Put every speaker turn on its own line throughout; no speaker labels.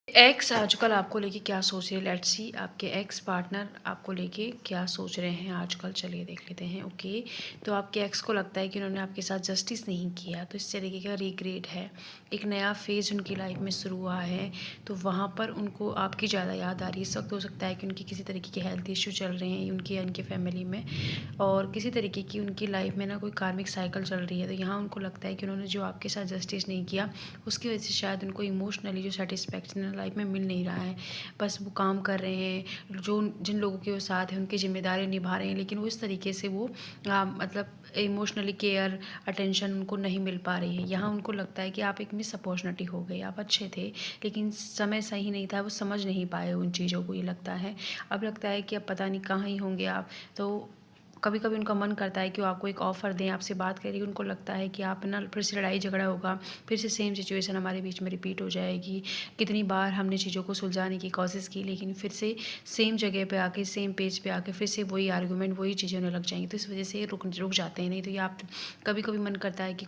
X आजकल आपको लेके क्या सोच रहे हैं? लेट्स सी आपके एक्स पार्टनर आपको लेके क्या सोच रहे हैं आजकल, चलिए देख लेते हैं। ओके, तो आपके एक्स को लगता है कि उन्होंने आपके साथ जस्टिस नहीं किया, तो इस तरीके का रिग्रेट है। एक नया फेज़ उनकी लाइफ में शुरू हुआ है, तो वहाँ पर उनको आपकी ज़्यादा याद आ रही है। इस वक्त हो सकता है कि उनकी किसी तरीके के हेल्थ इशू चल रहे हैं उनकी या उनकी फैमिली में, और किसी तरीके की उनकी लाइफ में ना कोई कार्मिक साइकिल चल रही है। तो यहाँ उनको लगता है कि उन्होंने जो आपके साथ जस्टिस नहीं किया, उसकी वजह से शायद उनको इमोशनली जो सेटिस्फैक्शन लाइफ में मिल नहीं रहा है। बस वो काम कर रहे हैं, जो जिन लोगों के वो साथ हैं उनकी ज़िम्मेदारी निभा रहे हैं, लेकिन वो इस तरीके से वो मतलब इमोशनली केयर, अटेंशन उनको नहीं मिल पा रही है। यहाँ उनको लगता है कि आप एक मिस अपॉर्चुनिटी हो गई, आप अच्छे थे लेकिन समय सही नहीं था, वो समझ नहीं पाए उन चीज़ों को, ये लगता है। अब लगता है कि अब पता नहीं कहाँ ही होंगे आप। तो कभी कभी उनका मन करता है कि वो आपको एक ऑफ़र दें, आपसे बात करें। उनको लगता है कि आप ना फिर से लड़ाई झगड़ा होगा, फिर से सेम सिचुएशन हमारे बीच में रिपीट हो जाएगी। कितनी बार हमने चीज़ों को सुलझाने की कोशिश की, लेकिन फिर से सेम जगह पे आके, सेम पेज पे आके फिर से वही आर्गुमेंट, वही चीज़ें उन्हें लग जाएंगी। तो इस वजह से रुक रुक जाते हैं। नहीं तो ये आप कभी कभी मन करता है कि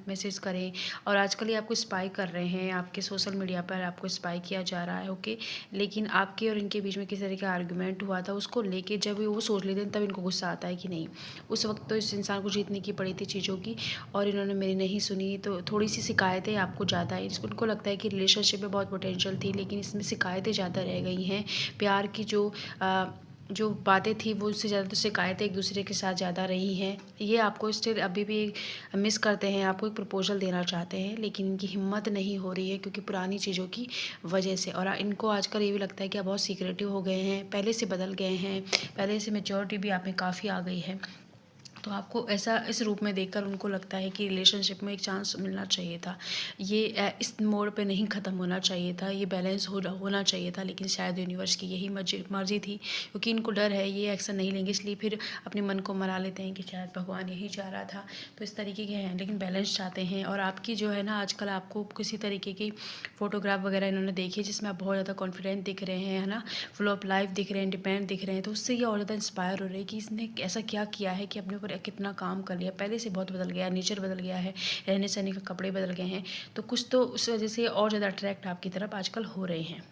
मैसेज करें, और आजकल ये आपको स्पाई कर रहे हैं, आपके सोशल मीडिया पर आपको स्पाई किया जा रहा है। ओके, लेकिन आपके और इनके बीच में किस तरह का आर्गुमेंट हुआ था, उसको लेके जब वो सोच लेते हैं तब इनको गुस्सा आता है कि नहीं, उस वक्त तो इस इंसान को जीतने की पड़ी थी चीज़ों की, और इन्होंने मेरी नहीं सुनी। तो थोड़ी सी शिकायतें आपको ज़्यादा है, जिसको उनको लगता है कि रिलेशनशिप में बहुत पोटेंशियल थी, लेकिन इसमें शिकायतें ज़्यादा रह गई हैं। प्यार की जो बातें थी वो उससे ज़्यादा तो शिकायतें एक दूसरे के साथ ज़्यादा रही हैं। ये आपको स्टिल अभी भी मिस करते हैं, आपको एक प्रपोजल देना चाहते हैं, लेकिन इनकी हिम्मत नहीं हो रही है क्योंकि पुरानी चीज़ों की वजह से। और इनको आजकल ये भी लगता है कि आप बहुत सीक्रेटिव हो गए हैं, पहले से बदल गए हैं, पहले से मैच्योरिटी भी आप में काफ़ी आ गई है। तो आपको ऐसा इस रूप में देखकर उनको लगता है कि रिलेशनशिप में एक चांस मिलना चाहिए था। ये इस मोड़ पे नहीं ख़त्म होना चाहिए था, ये बैलेंस होना चाहिए था, लेकिन शायद यूनिवर्स की यही मर्ज़ी थी, क्योंकि इनको डर है ये एक्शन नहीं लेंगे, इसलिए फिर अपने मन को मना लेते हैं कि शायद भगवान यही चाह रहा था। तो इस तरीके के हैं, लेकिन बैलेंस चाहते हैं। और आपकी जो है ना, आजकल आपको किसी तरीके की फ़ोटोग्राफ वगैरह इन्होंने देखी जिसमें आप बहुत ज़्यादा कॉन्फिडेंट दिख रहे हैं, है ना, फुल ऑफ लाइफ दिख रहे हैं, इंडिपेंडेंट दिख रहे हैं। तो उससे ये और ज़्यादा इंस्पायर हो रहे हैं कि इसने ऐसा क्या किया है कि अपने ऊपर कितना काम कर लिया, पहले से बहुत बदल गया है, नेचर बदल गया है, रहने सहने के कपड़े बदल गए हैं। तो कुछ तो उस वजह से और ज़्यादा अट्रैक्ट आपकी तरफ आजकल हो रहे हैं।